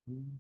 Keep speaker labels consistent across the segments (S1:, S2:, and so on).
S1: Mm.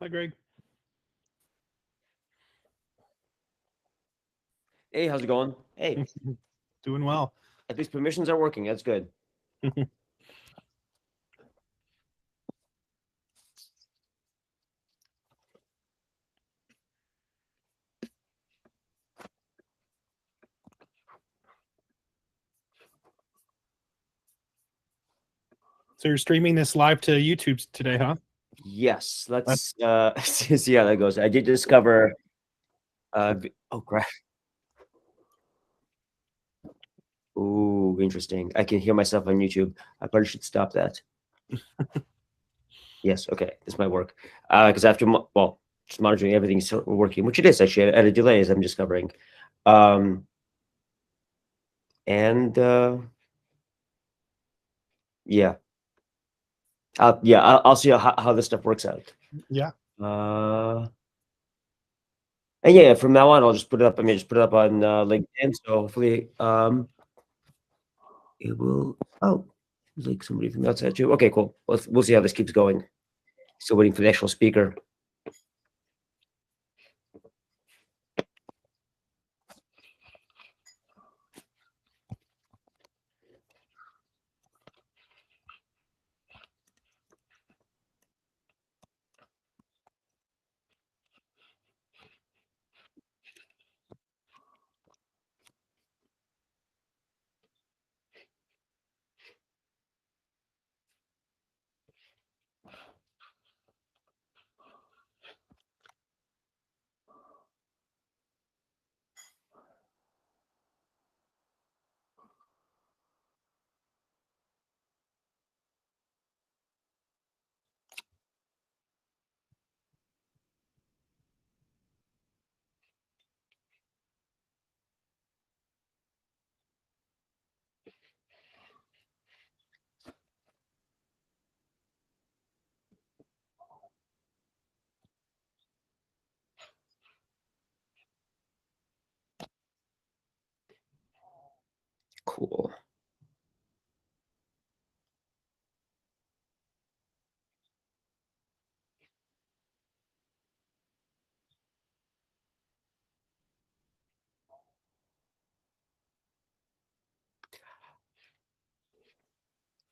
S1: Hi, Greg.
S2: Hey, how's it going? Hey,
S1: Doing well.
S2: at least permissions are working. That's good.
S1: So you're streaming this live to YouTube today, huh?
S2: Yes, let's see how that goes. I did discover oh crap. Ooh, interesting. I can hear myself on YouTube. I probably should stop that. Yes, okay, this might work. Because after well, just monitoring everything's working, which it is actually at a delay, as I'm discovering. And yeah. I'll see how this stuff works out.
S1: Yeah.
S2: And yeah, from now on, I'll just put it up. I mean, just put it up on LinkedIn. So hopefully, it will. Oh, there's like somebody from outside too. Okay, cool. We'll see how this keeps going. Still waiting for the actual speaker. Cool.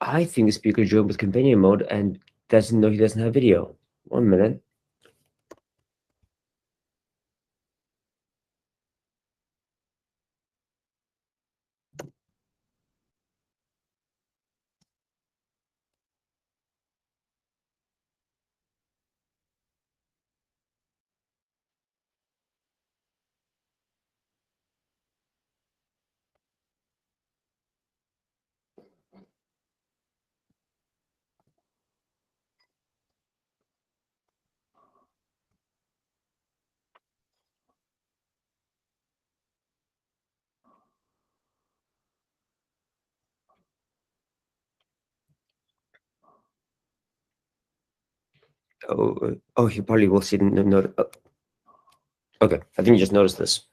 S2: I think the speaker joined with companion mode and doesn't know he doesn't have video. 1 minute. Oh, he probably will see the note. Oh, okay, I think you just noticed this.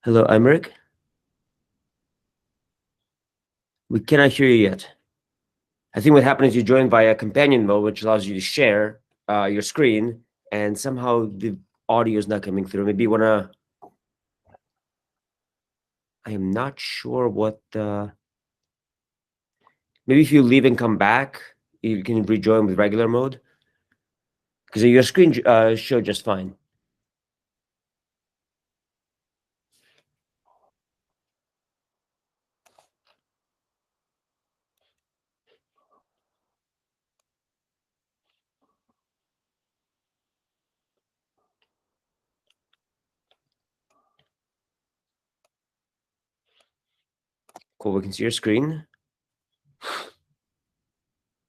S2: Hello, Aymeric. We cannot hear you yet. I think what happened is you joined via companion mode, which allows you to share your screen, and somehow the audio is not coming through. Maybe you wanna. I am not sure what. Maybe if you leave and come back, you can rejoin with regular mode, because your screen showed just fine. Cool. We can see your screen.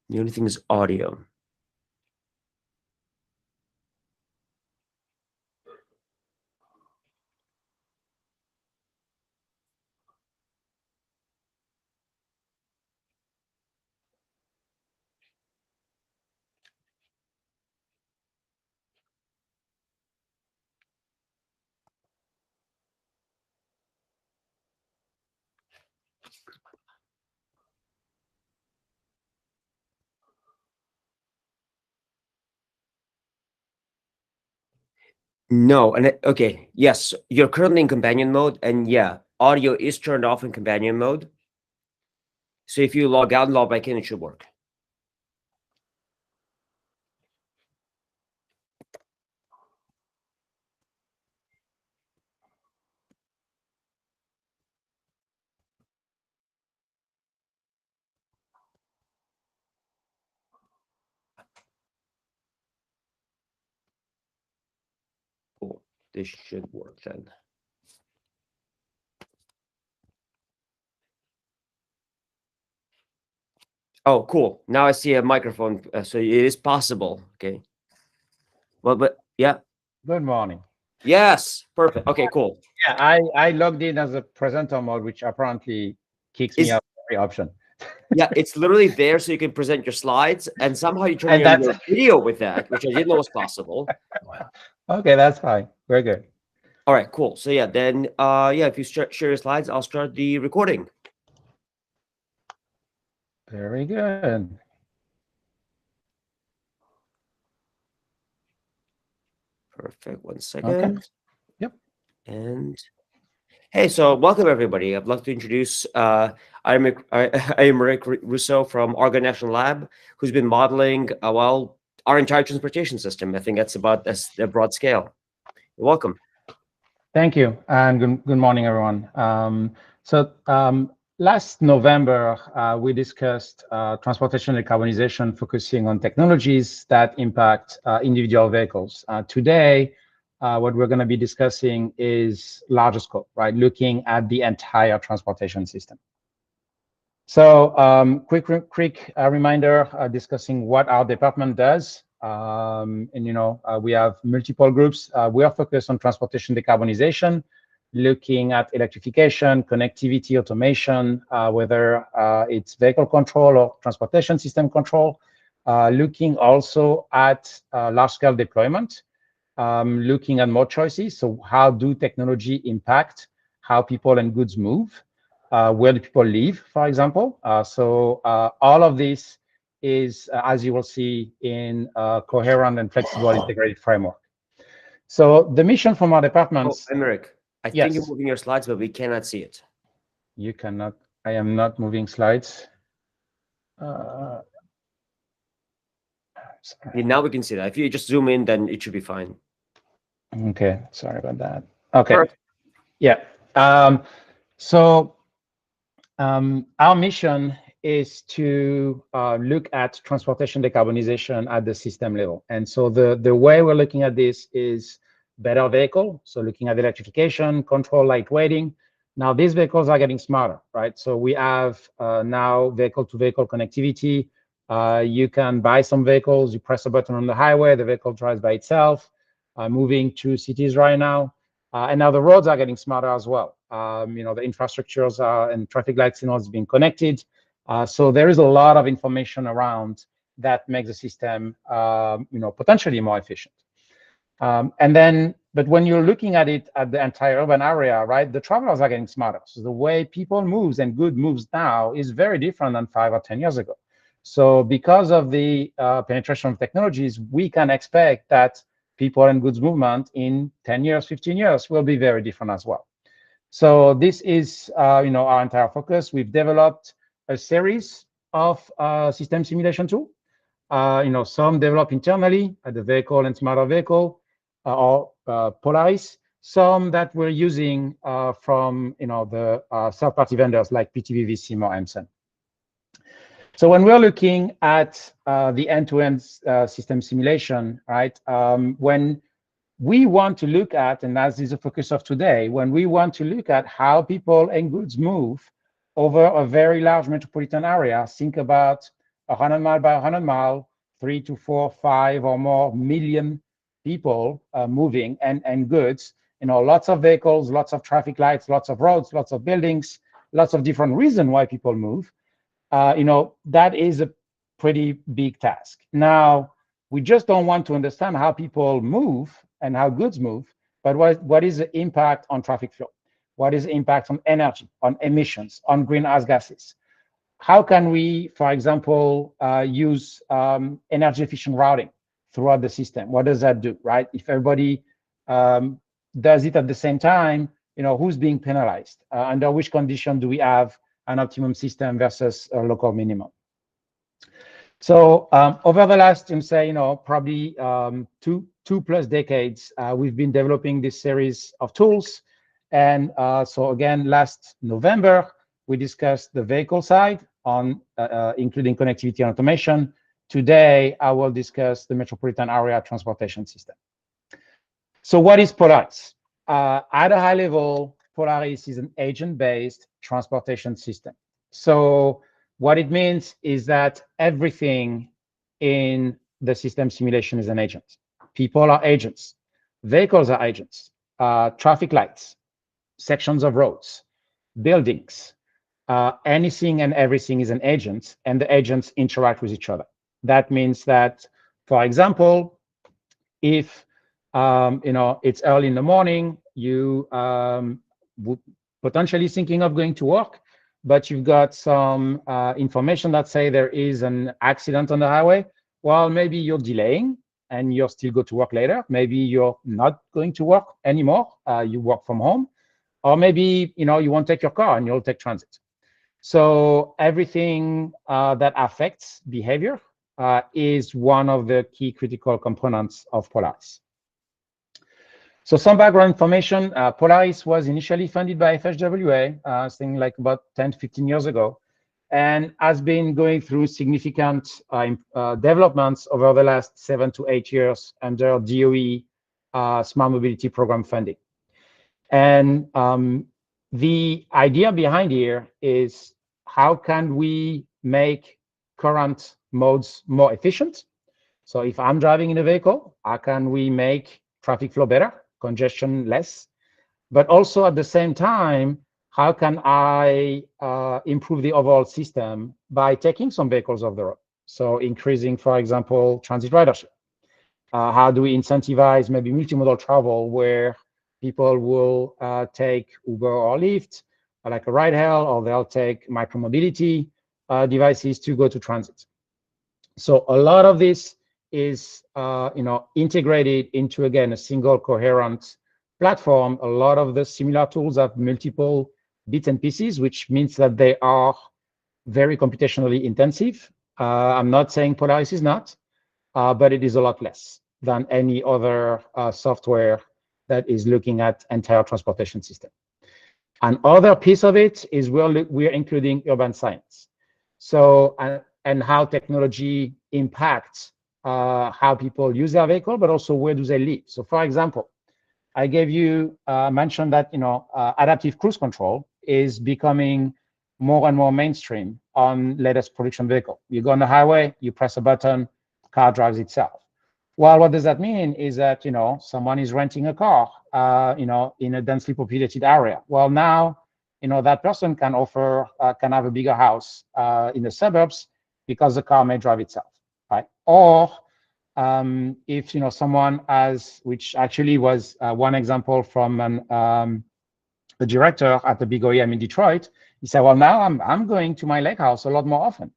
S2: The only thing is audio. No, and okay, yes, you're currently in companion mode, and yeah, audio is turned off in companion mode. So if you log out and log back in, it should work. Cool. This should work then. Oh, cool. Now I see a microphone, so it is possible. Okay. Well, but yeah.
S3: Good morning.
S2: Yes. Perfect. Okay, cool.
S3: Yeah, I logged in as a presenter mode, which apparently kicks me out of every option.
S2: Yeah, it's literally there so you can present your slides, and somehow you turn
S3: And
S2: on your
S3: that's-
S2: video with that, which I didn't know was possible.
S3: Okay, that's fine. Very good.
S2: All right, cool. So yeah, then yeah, if you share your slides, I'll start the recording.
S3: Very good.
S2: Perfect. 1 second.
S3: Okay. Yep.
S2: And hey, so welcome everybody. I'd like to introduce Aymeric Rousseau from Argonne National Lab, who's been modeling well our entire transportation system. I think that's about a broad scale. You're welcome.
S3: Thank you, and good morning, everyone. Last November, we discussed transportation decarbonization, focusing on technologies that impact individual vehicles. Today, what we're going to be discussing is larger scope, right? Looking at the entire transportation system. So quick reminder, discussing what our department does. We have multiple groups. We are focused on transportation decarbonization, looking at electrification, connectivity, automation, whether it's vehicle control or transportation system control, looking also at large-scale deployment, looking at more choices. So how do technology impact how people and goods move? Where do people live, for example? All of this is, as you will see, in a coherent and flexible integrated framework. So the mission from our departments.
S2: Oh, Aymeric, I think you're moving your slides, but we cannot see it.
S3: You cannot. I am not moving slides.
S2: Now we can see that. If you just zoom in, then it should be fine.
S3: Okay, sorry about that. Okay.
S2: Perfect.
S3: Yeah. Our mission is to look at transportation decarbonization at the system level. And so the way we're looking at this is better vehicle. So looking at electrification, control, lightweighting. Now these vehicles are getting smarter, right? So we have now vehicle-to-vehicle connectivity. You can buy some vehicles, you press a button on the highway, the vehicle drives by itself, moving to cities right now. And now the roads are getting smarter as well. The infrastructures and traffic light signals being connected. So there is a lot of information around that makes the system, potentially more efficient. But when you're looking at it at the entire urban area, right, the travelers are getting smarter. So the way people moves and good moves now is very different than 5 or 10 years ago. So because of the penetration of technologies, we can expect that people and goods movement in 10 years, 15 years will be very different as well. So this is, our entire focus. We've developed a series of system simulation tools. Some developed internally at the vehicle and smarter vehicle, or POLARIS. Some that we're using from, the third-party vendors like PTVVC or Emson. So when we're looking at the end-to-end system simulation, right, when we want to look at, and as is the focus of today, when we want to look at how people and goods move over a very large metropolitan area, think about 100 mile by 100 mile, 3 to 4, 5 or more million people moving and goods, lots of vehicles, lots of traffic lights, lots of roads, lots of buildings, lots of different reasons why people move. That is a pretty big task. Now, we just don't want to understand how people move and how goods move, but what is the impact on traffic flow? What is the impact on energy, on emissions, on greenhouse gases? How can we, for example, use energy efficient routing throughout the system? What does that do, right? If everybody does it at the same time, who's being penalized? Under which condition do we have an optimum system versus a local minimum? So over the last, probably 2+ decades, we've been developing this series of tools. And so again, last November, we discussed the vehicle side on including connectivity and automation. Today, I will discuss the metropolitan area transportation system. So what is POLARIS? At a high level, POLARIS is an agent-based transportation system. So what it means is that everything in the system simulation is an agent. People are agents. Vehicles are agents. Traffic lights, sections of roads, buildings, anything and everything is an agent, and the agents interact with each other. That means that, for example, if it's early in the morning, you would potentially thinking of going to work, but you've got some information that say there is an accident on the highway. Well, maybe you're delaying and you'll still go to work later. Maybe you're not going to work anymore. You work from home, or maybe you won't take your car and you'll take transit. So everything that affects behavior is one of the key critical components of POLARIS. So some background information. POLARIS was initially funded by FHWA, I think like about 10 to 15 years ago, and has been going through significant developments over the last 7 to 8 years under DOE Smart Mobility Program funding. And the idea behind here is how can we make current modes more efficient? So if I'm driving in a vehicle, how can we make traffic flow better, congestion less? But also at the same time, how can I improve the overall system by taking some vehicles off the road? So increasing, for example, transit ridership. How do we incentivize maybe multimodal travel where people will take Uber or Lyft, like a ride hail, or they'll take micromobility devices to go to transit. So a lot of this is integrated into, again, a single coherent platform. A lot of the similar tools have multiple bits and pieces, which means that they are very computationally intensive. I'm not saying POLARIS is not, but it is a lot less than any other software that is looking at entire transportation system. Another piece of it is we're including urban science. So, and how technology impacts how people use their vehicle, but also where do they live. So for example, I gave you mentioned that adaptive cruise control is becoming more and more mainstream on latest production vehicle. You go on the highway, you press a button, car drives itself. Well, what does that mean is that someone is renting a car in a densely populated area. Well, now that person can have a bigger house in the suburbs because the car may drive itself, right? Or if someone has, which actually was one example from a director at the big OEM in Detroit, he said, well, now I'm going to my lake house a lot more often,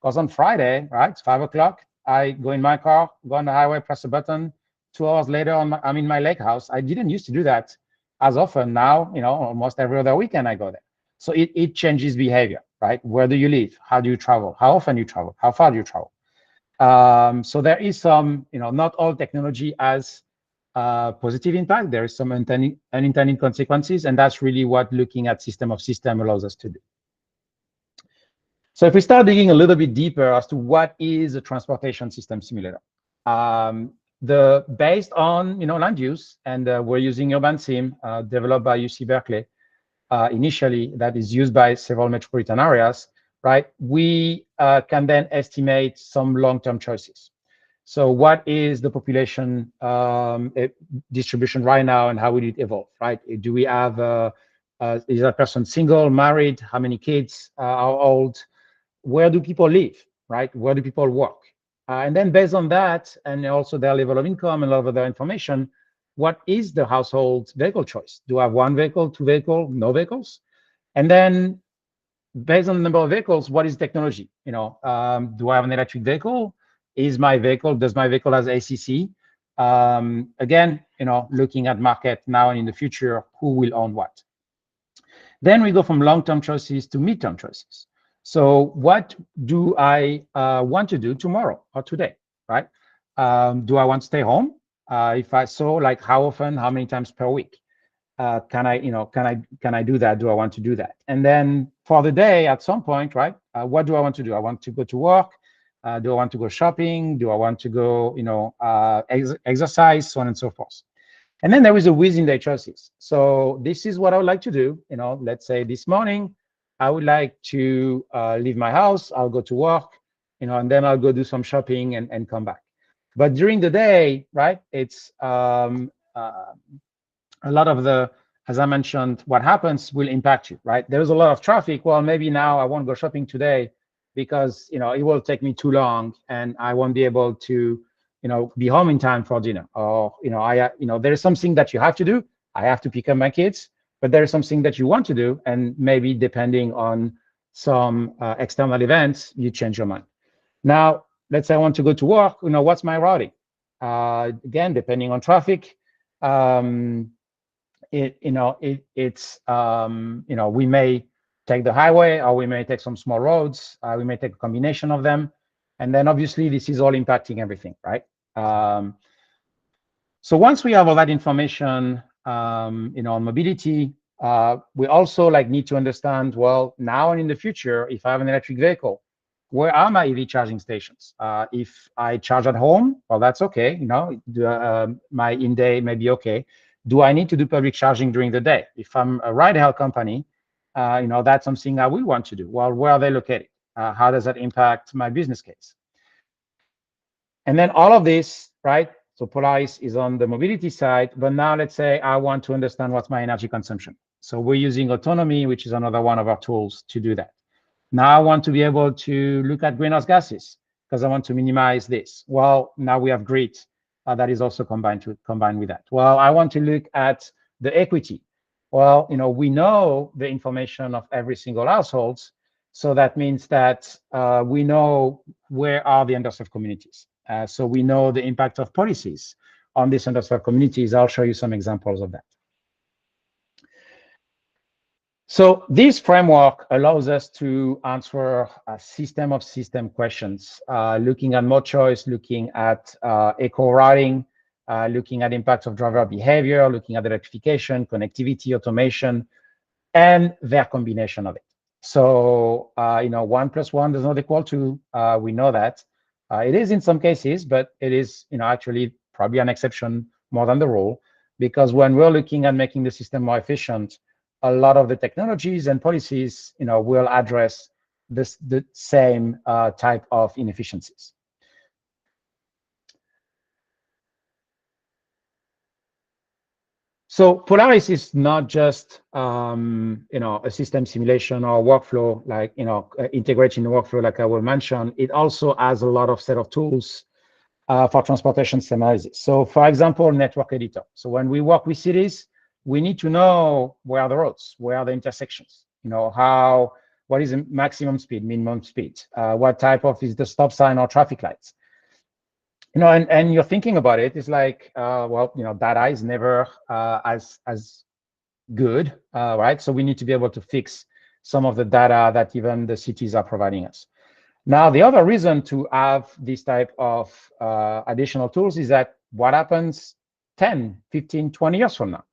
S3: because on Friday, right, it's 5 o'clock, I go in my car, go on the highway, press a button. 2 hours later, I'm in my lake house. I didn't used to do that as often. Now, almost every other weekend I go there. So it changes behavior, right? Where do you live? How do you travel? How often you travel? How far do you travel? So there is some, not all technology has positive impact. There is some unintended consequences, and that's really what looking at system of system allows us to do. So if we start digging a little bit deeper as to what is a transportation system simulator, based on land use, and we're using Urban Sim developed by UC Berkeley initially, that is used by several metropolitan areas, right? We can then estimate some long-term choices. So what is the population distribution right now, and how will it evolve, right? Do we have, is that person single, married, how many kids, how old, where do people live, right? Where do people work? And then based on that, and also their level of income and all of their information, what is the household vehicle choice? Do I have one vehicle, two vehicles, no vehicles? And then based on the number of vehicles, what is technology? Do I have an electric vehicle? Does my vehicle have ACC? Again, looking at market now and in the future, who will own what. Then we go from long-term choices to mid-term choices. So what do I want to do tomorrow or today, right? Do I want to stay home? If I so, like, how often, how many times per week? Can I do that? Do I want to do that? And then for the day, at some point, right? What do I want to do? I want to go to work. Do I want to go shopping? Do I want to go, exercise, so on and so forth. And then there is a within their choices. So this is what I would like to do. Let's say this morning, I would like to leave my house. I'll go to work, and then I'll go do some shopping and come back. But during the day, right, it's a lot of the, as I mentioned, what happens will impact you, right? There's a lot of traffic. Well, maybe now I won't go shopping today because it will take me too long and I won't be able to be home in time for dinner. Or there is something that you have to do. I have to pick up my kids, but there is something that you want to do, and maybe depending on some external events, you change your mind. Now, let's say I want to go to work. What's my routing? Again, depending on traffic, we may take the highway, or we may take some small roads. We may take a combination of them, and then obviously this is all impacting everything, right? So once we have all that information, on mobility, we also need to understand, well, now and in the future, if I have an electric vehicle, where are my EV charging stations? If I charge at home, well, that's okay. My in-day may be okay. Do I need to do public charging during the day? If I'm a ride-hail company, that's something I will want to do. Well, where are they located? How does that impact my business case? And then all of this, right? So Polaris is on the mobility side, but now let's say I want to understand what's my energy consumption. So we're using autonomy, which is another one of our tools to do that. Now I want to be able to look at greenhouse gases because I want to minimize this. Well, now we have grid that is also combined with that. Well, I want to look at the equity. Well, we know the information of every single household, so that means that we know where are the underserved communities. So we know the impact of policies on these underserved communities. I'll show you some examples of that. So this framework allows us to answer a system of system questions, looking at mode choice, looking at eco-routing, looking at impacts of driver behavior, looking at electrification, connectivity, automation, and their combination of it. So 1 + 1 does not equal 2. We know that. It is in some cases, but it is actually probably an exception more than the rule, because when we're looking at making the system more efficient, a lot of the technologies and policies will address the same type of inefficiencies. So Polaris is not just a system simulation or workflow, like integrating the workflow like I will mention. It also has a lot of set of tools for transportation system analysis. So for example, network editor. So when we work with cities, we need to know where are the roads, where are the intersections, what is the maximum speed, minimum speed, what type of is the stop sign or traffic lights. And you're thinking about it, it's like, well, data is never as good, right? So we need to be able to fix some of the data that even the cities are providing us. Now, the other reason to have this type of additional tools is that what happens 10, 15, 20 years from now,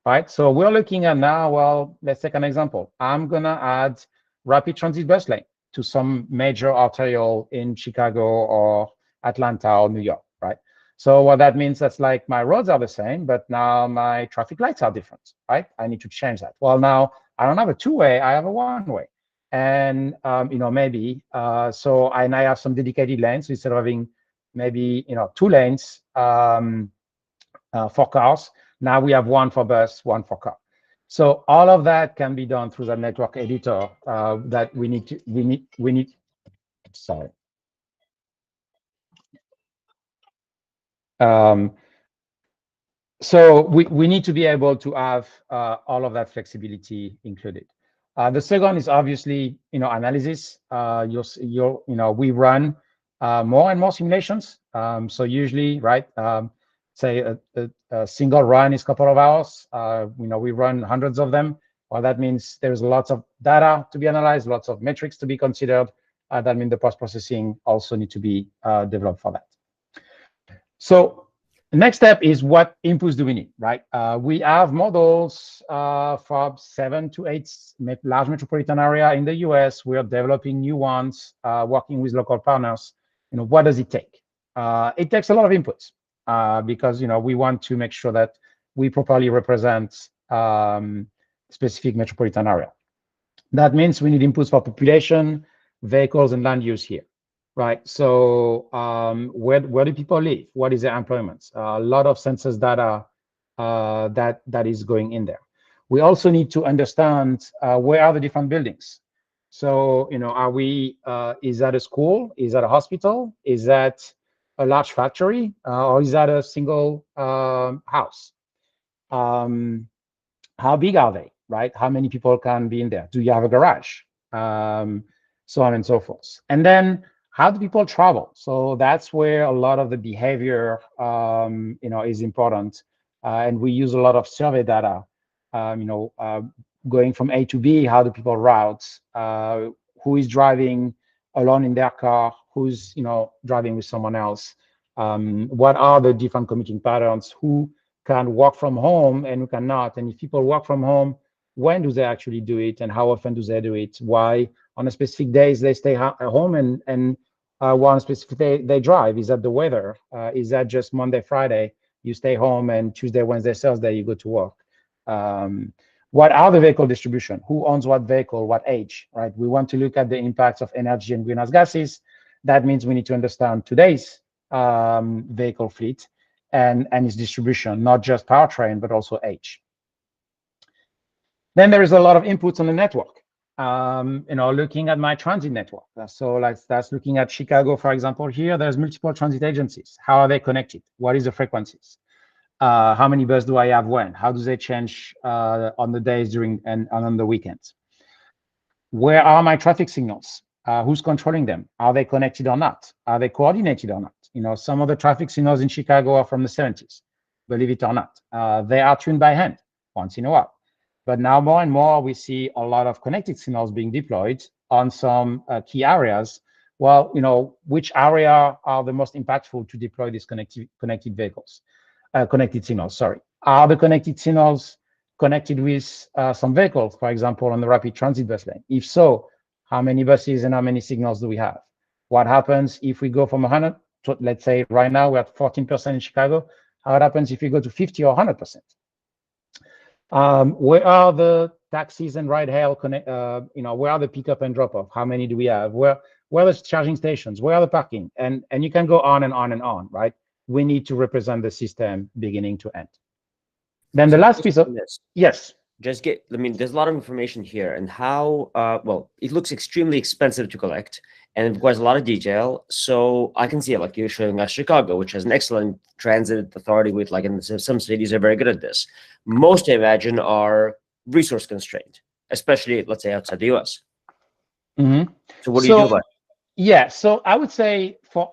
S3: right? So we're looking at now, well, let's take an example. I'm gonna add rapid transit bus lane to some major arterial in Chicago or Atlanta or New York, right? So what that means, that's like my roads are the same, but now my traffic lights are different, right? I need to change that. Well, now I don't have a two-way, I have a one-way. And, maybe, so I have some dedicated lanes instead of having maybe, 2 lanes for cars. Now we have 1 for bus, 1 for car. So all of that can be done through the network editor that we need, sorry. So we need to be able to have all of that flexibility included. The second is obviously, analysis. We run more and more simulations. So usually, right, say a single run is a couple of hours. We run hundreds of them. Well, that means there's lots of data to be analyzed, lots of metrics to be considered. That means the post-processing also need to be developed for that. So the next step is what inputs do we need, right? We have models for 7 to 8 large metropolitan area in the US. We are developing new ones, working with local partners. What does it take? It takes a lot of inputs because we want to make sure that we properly represent specific metropolitan area. That means we need inputs for population, vehicles, and land use here. Right. So where do people live? What is their employment? A lot of census data that is going in there. We also need to understand where are the different buildings. So are we? Is that a school? Is that a hospital? Is that a large factory? Or is that a single house? How big are they? Right? How many people can be in there? Do you have a garage? So on and so forth. And then how do people travel? So that's where a lot of the behavior, is important. And we use a lot of survey data, going from A to B, how do people route? Who is driving alone in their car? Who's, driving with someone else? What are the different commuting patterns? Who can work from home and who cannot? And if people work from home, when do they actually do it? And how often do they do it? Why? On a specific days, they stay at home and one specific day they drive. Is that the weather? Is that just Monday, Friday? You stay home and Tuesday, Wednesday, Thursday, you go to work. What are the vehicle distribution? Who owns what vehicle, what age, right? We want to look at the impacts of energy and greenhouse gases. That means we need to understand today's vehicle fleet and its distribution, not just powertrain, but also age. Then there is a lot of inputs on the network. Looking at my transit network. So that's looking at Chicago, for example. Here, there's multiple transit agencies. How are they connected? What is the frequencies? How many buses do I have when? How do they change on the days during and on the weekends? Where are my traffic signals? Who's controlling them? Are they connected or not? Are they coordinated or not? Some of the traffic signals in Chicago are from the 70s, believe it or not. They are tuned by hand once in a while. But now more and more, we see a lot of connected signals being deployed on some key areas. Well, which area are the most impactful to deploy these connected vehicles, connected signals, sorry. Are the connected signals connected with some vehicles, for example, on the rapid transit bus lane? If so, how many buses and how many signals do we have? What happens if we go from 100 to, let's say right now we're at 14% in Chicago. How it happens if we go to 50 or 100%? Where are the taxis and ride hail connect? Where are the pickup and drop off? How many do we have? Where are the charging stations? Where are the parking? And you can go on and on and on, right? We need to represent the system beginning to end. Then the last piece of
S2: this.
S3: Yes.
S2: There's a lot of information here, and how well, it looks extremely expensive to collect, and it requires a lot of detail. So I can see it, like you're showing us Chicago, which has an excellent transit authority with, like, and some cities are very good at this. Most, I imagine, are resource constrained, especially, let's say, outside the US.
S3: Mm-hmm.
S2: So what do you do about it?
S3: Yeah, so I would say first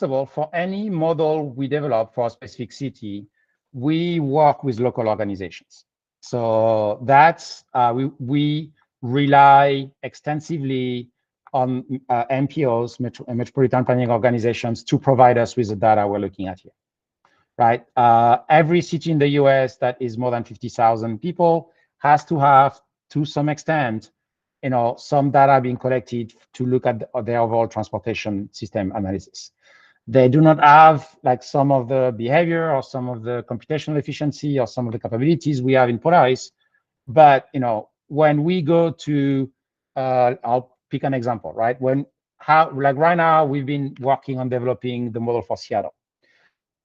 S3: of all, for any model we develop for a specific city, we work with local organizations. So that's we rely extensively on MPOs, Metropolitan Planning Organizations, to provide us with the data we're looking at here, right? Every city in the US that is more than 50,000 people has to have, to some extent, some data being collected to look at their overall transportation system analysis. They do not have, like, some of the behavior or some of the computational efficiency or some of the capabilities we have in Polaris. But when we go to, I'll pick an example, right? Right now we've been working on developing the model for Seattle.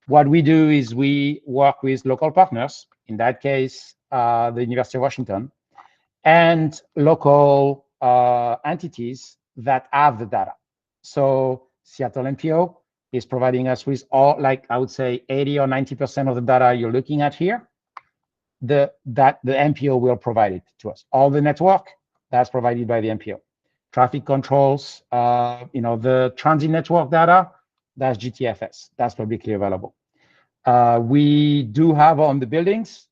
S3: What we do is we work with local partners, in that case, the University of Washington, and local entities that have the data. So Seattle NPO is providing us with all, like, I would say 80 or 90% of the data you're looking at here. The NPO will provide it to us. All the network, that's provided by the NPO. Traffic controls, the transit network data, That's GTFS. That's publicly available. We do have on the buildings,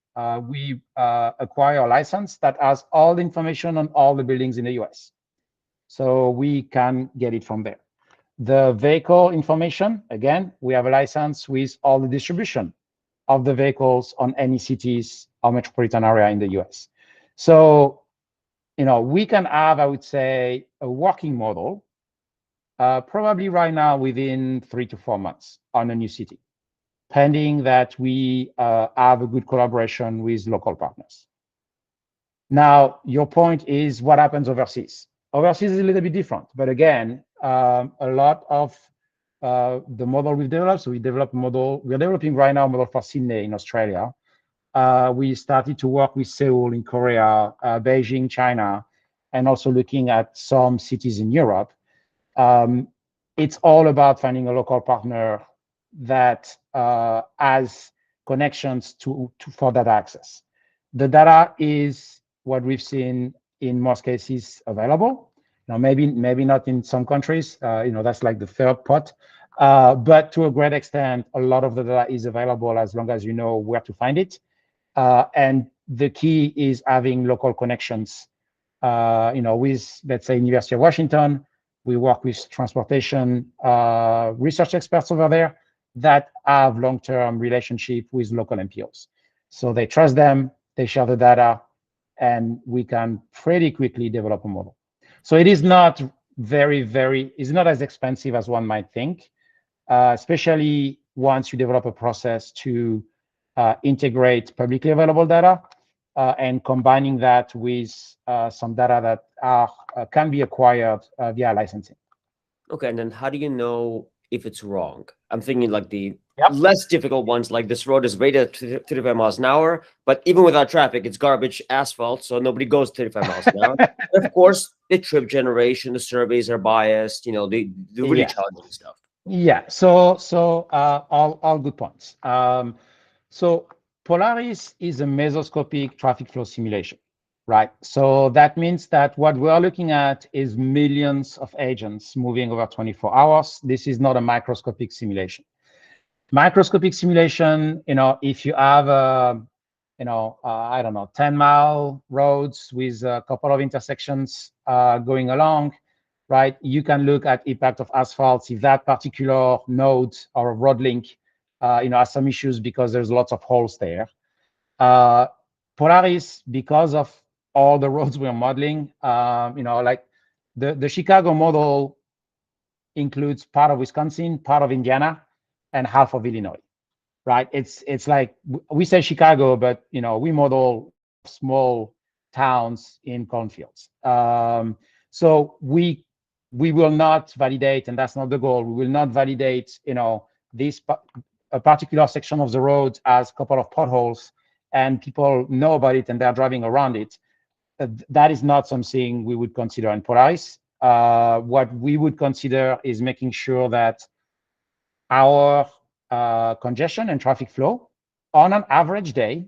S3: we acquire a license that has all the information on all the buildings in the US. So we can get it from there. The vehicle information, again, we have a license with all the distribution of the vehicles on any cities or metropolitan area in the US. So, we can have, I would say, a working model probably right now within 3 to 4 months on a new city, pending that we have a good collaboration with local partners. Now, your point is what happens overseas. Overseas is a little bit different, but again, a lot of the model we've developed, so we developed a model, we're developing right now a model for Sydney in Australia. We started to work with Seoul in Korea, Beijing, China, and also looking at some cities in Europe. It's all about finding a local partner that has connections for data access. The data is what we've seen in most cases available. Now, maybe not in some countries, that's like the third pot. But to a great extent, a lot of the data is available as long as you know where to find it. And the key is having local connections, with, let's say, University of Washington. We work with transportation research experts over there that have long-term relationship with local MPOs. So they trust them, they share the data, and we can pretty quickly develop a model. So it is not it's not as expensive as one might think, especially once you develop a process to integrate publicly available data and combining that with some data that can be acquired via licensing.
S2: Okay, and then how do you know if it's wrong? I'm thinking like the
S3: Yep.
S2: less difficult ones, like this road is rated at 35 miles an hour, but even without traffic, it's garbage asphalt, so nobody goes 35 miles an hour. And of course, the trip generation, the surveys are biased, the really challenging stuff.
S3: Yeah, so all good points. So Polaris is a mesoscopic traffic flow simulation, right? So that means that what we're looking at is millions of agents moving over 24 hours. This is not a microscopic simulation. Microscopic simulation, if you have I don't know, 10-mile roads with a couple of intersections going along, right? You can look at impact of asphalt if that particular node or road link, has some issues because there's lots of holes there. Polaris, because of all the roads we're modeling, like the Chicago model includes part of Wisconsin, part of Indiana, and half of Illinois, right? It's like we say Chicago, but we model small towns in cornfields. So we will not validate, and that's not the goal. We will not validate, a particular section of the road as a couple of potholes, and people know about it and they're driving around it. That is not something we would consider in Polaris. What we would consider is making sure that our congestion and traffic flow on an average day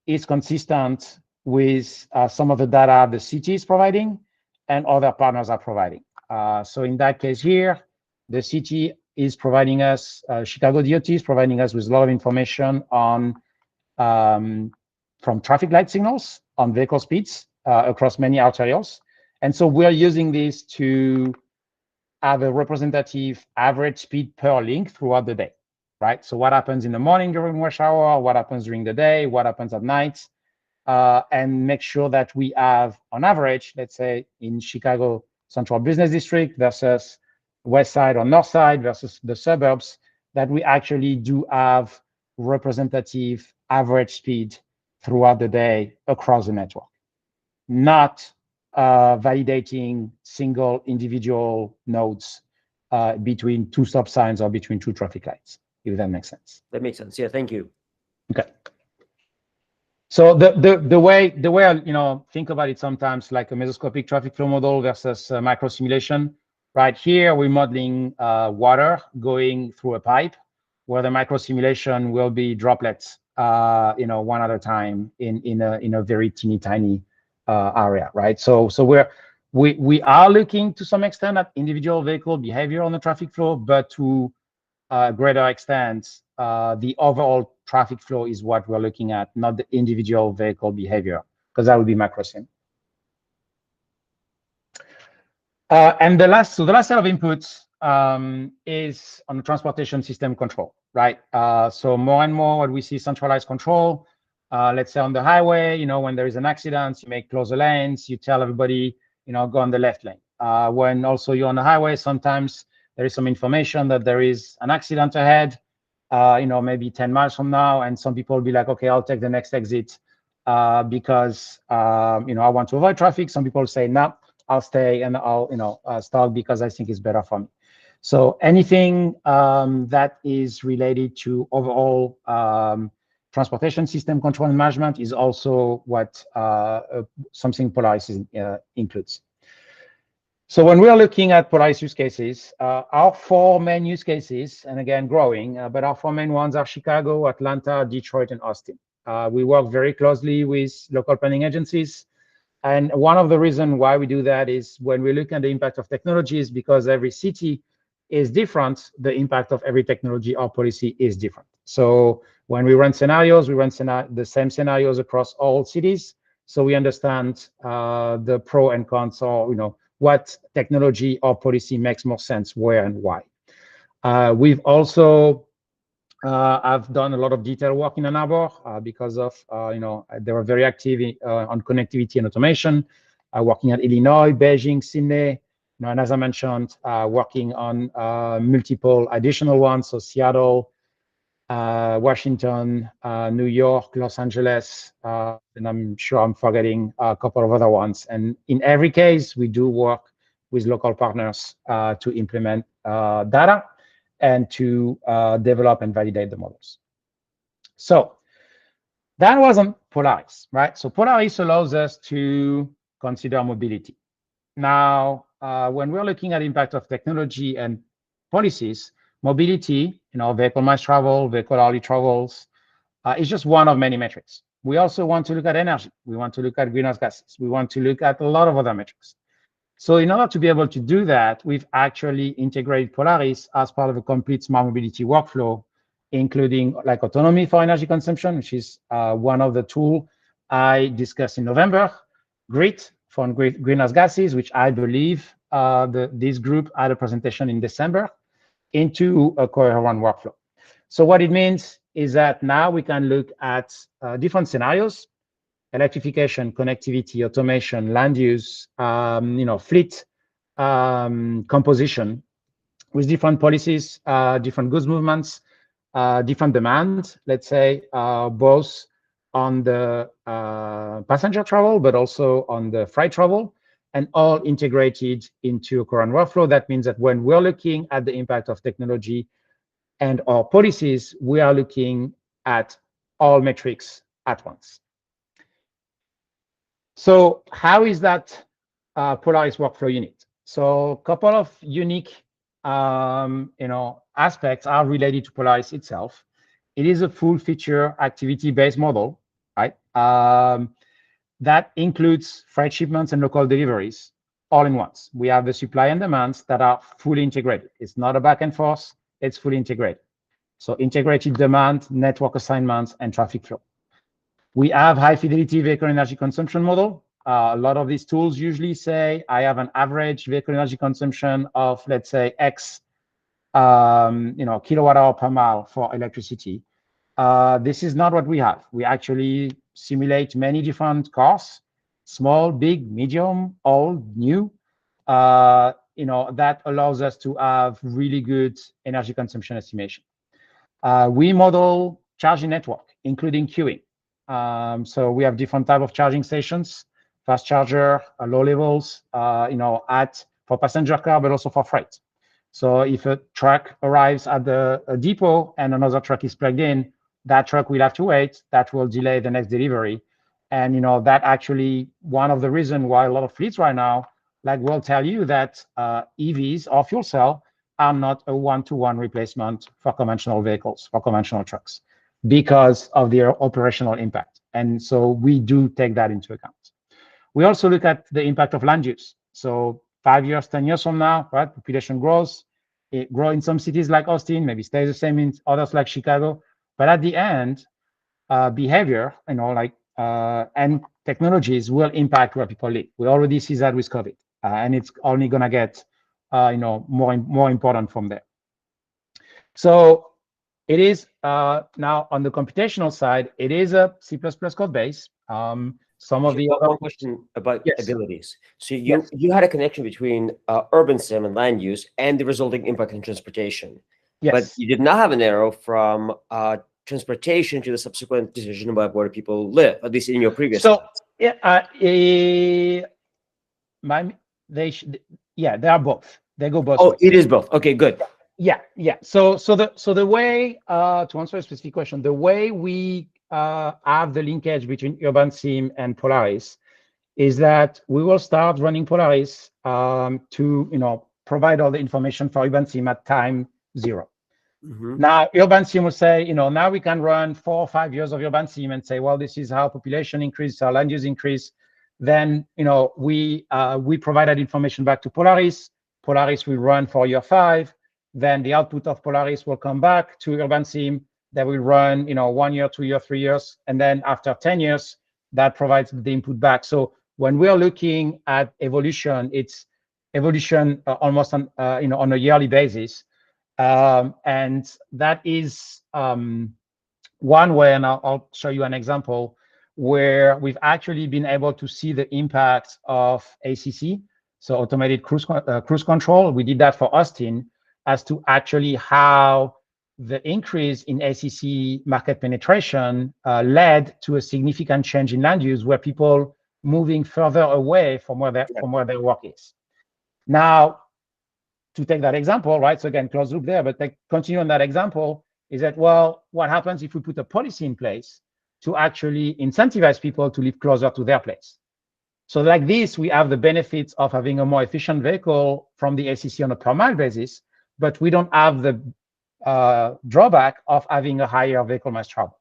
S3: is consistent with some of the data the city is providing and other partners are providing. So in that case here, the city is providing us, Chicago DOT is providing us with a lot of information on from traffic light signals on vehicle speeds across many arterials. And so we're using this to have a representative average speed per link throughout the day, right? So what happens in the morning during rush hour, what happens during the day, what happens at night, and make sure that we have, on average, let's say in Chicago Central Business District versus West Side or North Side versus the suburbs, that we actually do have representative average speed throughout the day across the network, not validating single individual nodes between two stop signs or between two traffic lights, if that makes sense.
S2: That makes sense. Yeah, thank you.
S3: Okay. So the way I think about it sometimes like a mesoscopic traffic flow model versus micro simulation. Right here we're modeling water going through a pipe, where the micro simulation will be droplets, one at a time in a very teeny tiny area, right? So we are looking to some extent at individual vehicle behavior on the traffic flow, but to greater extent, the overall traffic flow is what we're looking at, not the individual vehicle behavior, because that would be macro sim. And the last set of inputs is on the transportation system control, right? So more and more what we see centralized control, let's say on the highway, when there is an accident, you make closer lanes, you tell everybody, go on the left lane. When also you're on the highway, sometimes there is some information that there is an accident ahead, maybe 10 miles from now, and some people will be like, okay, I'll take the next exit because, I want to avoid traffic. Some people say, no, I'll stay and I'll, stop because I think it's better for me. So anything that is related to overall transportation system control and management is also what something Polaris includes. So when we are looking at Polaris use cases, our 4 main use cases, and again, growing, but our 4 main ones are Chicago, Atlanta, Detroit, and Austin. We work very closely with local planning agencies. And one of the reasons why we do that is when we look at the impact of technologies, because every city is different, the impact of every technology or policy is different. So when we run scenarios, we run the same scenarios across all cities. So we understand the pro and cons, or what technology or policy makes more sense, where and why. We've also I've done a lot of detail work in Ann Arbor because of, they were very active on connectivity and automation, working at Illinois, Beijing, Sydney, and as I mentioned, working on multiple additional ones, so Seattle, Washington, New York, Los Angeles, and I'm sure I'm forgetting a couple of other ones. And in every case, we do work with local partners to implement data and to develop and validate the models. So that wasn't Polaris, right? So Polaris allows us to consider mobility. Now, when we're looking at impact of technology and policies, mobility, vehicle miles travel, vehicle hourly travels, is just one of many metrics. We also want to look at energy. We want to look at greenhouse gases. We want to look at a lot of other metrics. So in order to be able to do that, we've actually integrated Polaris as part of a complete smart mobility workflow, including like autonomy for energy consumption, which is one of the tools I discussed in November, GRIT for greenhouse gases, which I believe this group had a presentation in December, into a coherent workflow. So what it means is that now we can look at different scenarios: electrification, connectivity, automation, land use, fleet composition, with different policies, different goods movements, different demands, let's say, both on the passenger travel, but also on the freight travel, and all integrated into a current workflow. That means that when we're looking at the impact of technology and our policies, we are looking at all metrics at once. So how is that Polaris workflow unit? So a couple of unique aspects are related to Polaris itself. It is a full feature activity-based model, right? That includes freight shipments and local deliveries all in once. We have the supply and demands that are fully integrated. It's not a back and forth, it's fully integrated. So integrated demand, network assignments, and traffic flow. We have high fidelity vehicle energy consumption model. A lot of these tools usually say, I have an average vehicle energy consumption of, let's say, X kilowatt hour per mile for electricity. This is not what we have. We actually simulate many different cars, small, big, medium, old, new, that allows us to have really good energy consumption estimation. We model charging network, including queuing. So we have different type of charging stations, fast charger, low levels, for passenger car, but also for freight. So if a truck arrives at the depot and another truck is plugged in, that truck will have to wait. That will delay the next delivery. And that actually one of the reasons why a lot of fleets right now will tell you that EVs or fuel cell are not a one-to-one replacement for conventional vehicles, for conventional trucks, because of their operational impact. And so we do take that into account. We also look at the impact of land use. So 5 years, 10 years from now, right, population grows, it grow in some cities like Austin, maybe stays the same in others like Chicago. But at the end, behavior, and technologies will impact where people live. We already see that with COVID, and it's only going to get, more important from there. So it is now on the computational side, it is a C++ code base. Some of the
S2: one question about
S3: Yes.
S2: abilities. So
S3: Yes.
S2: you had a connection between urban sim and land use and the resulting impact on transportation,
S3: Yes.
S2: but you did not have an arrow from transportation to the subsequent decision about where people live, at least in your previous.
S3: So yeah, they are both. They go both ways.
S2: It is both. Okay, good.
S3: Yeah. So the way to answer a specific question, the way we have the linkage between urban sim and Polaris is that we will start running Polaris to provide all the information for urban sim at time 0. Now urban sim will say, now we can run 4 or 5 years of urban sim and say, well, this is how population increase, how land use increase. Then we provide that information back to Polaris. Polaris will run for year 5. Then the output of Polaris will come back to urban sim. That will run 1 year, 2 year, 3 years, and then after 10 years, that provides the input back. So when we're looking at evolution, it's evolution almost on a yearly basis, and that is one way. And I'll show you an example where we've actually been able to see the impact of ACC, so automated cruise control. We did that for Austin, as to actually how the increase in ACC market penetration led to a significant change in land use, where people moving further away from where their work is. Now, to take that example, right? So again, closed loop there, but continue on that example, is that, well, what happens if we put a policy in place to actually incentivize people to live closer to their place? So like this, we have the benefits of having a more efficient vehicle from the ACC on a per mile basis, but we don't have the drawback of having a higher vehicle miles traveled.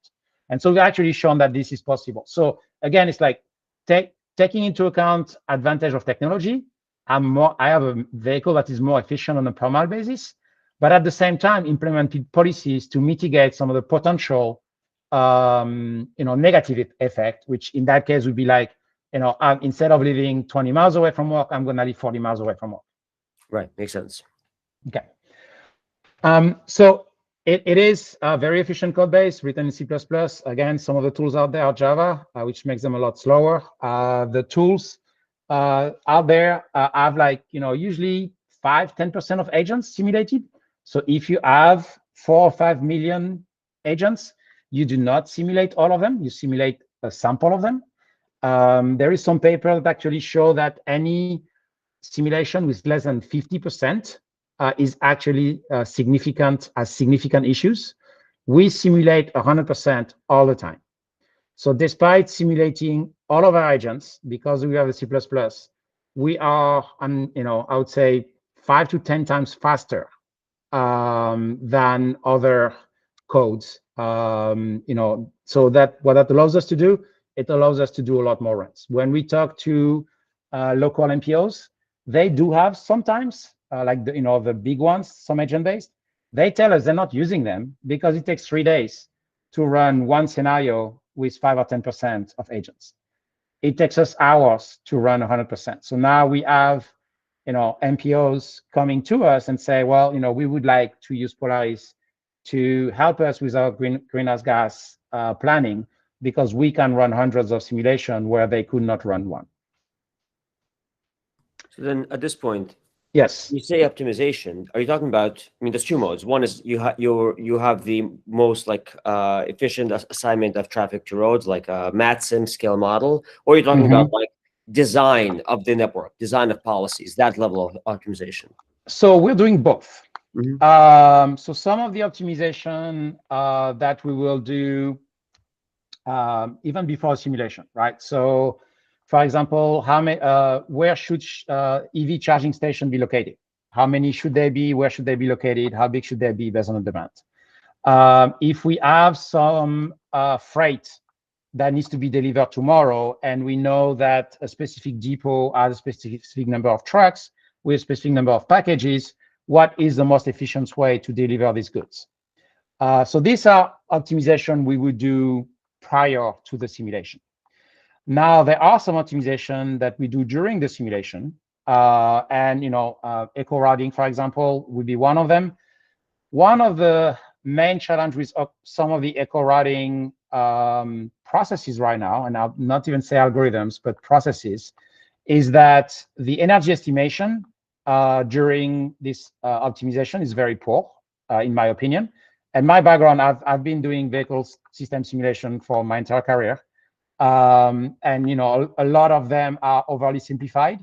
S3: And so we've actually shown that this is possible. So again, it's like taking into account advantage of technology. I have a vehicle that is more efficient on a per mile basis, but at the same time implemented policies to mitigate some of the potential negative effect, which in that case would be like, instead of living 20 miles away from work, I'm going to live 40 miles away from work.
S2: Right, makes sense.
S3: Okay. So it is a very efficient code base written in C++. Again, some of the tools out there are Java, which makes them a lot slower. The tools out there have usually 5-10% of agents simulated. So if you have 4 or 5 million agents, you do not simulate all of them. You simulate a sample of them. There is some paper that actually show that any simulation with less than 50% is actually significant issues. We simulate 100% all the time. So despite simulating all of our agents, because we have a C++, we are, I would say 5 to 10 times faster than other codes. So that what that allows us to do, it allows us to do a lot more runs. When we talk to local MPOs, they do have sometimes the big ones, some agent-based. They tell us they're not using them because it takes 3 days to run one scenario with 5 or 10% of agents. It takes us hours to run 100%. So now we have, MPOs coming to us and say, well, we would like to use Polaris to help us with our greenhouse gas planning, because we can run hundreds of simulations where they could not run one.
S2: So then at this point,
S3: yes,
S2: you say optimization. Are you talking about? I mean, there's 2 modes. One is you have the most efficient assignment of traffic to roads, like a MatSim scale model, or you're talking about like design of the network, design of policies, that level of optimization.
S3: So we're doing both. So some of the optimization that we will do even before simulation, right? So, for example, where should EV charging station be located? How many should they be? Where should they be located? How big should they be based on the demand? If we have some freight that needs to be delivered tomorrow, and we know that a specific depot has a specific number of trucks with a specific number of packages, what is the most efficient way to deliver these goods. So these are optimization we would do prior to the simulation. Now, there are some optimization that we do during the simulation. And, eco routing, for example, would be one of them. One of the main challenges with some of the eco routing processes right now, and I'll not even say algorithms, but processes, is that the energy estimation during this optimization is very poor, in my opinion. And my background, I've been doing vehicle system simulation for my entire career. And a lot of them are overly simplified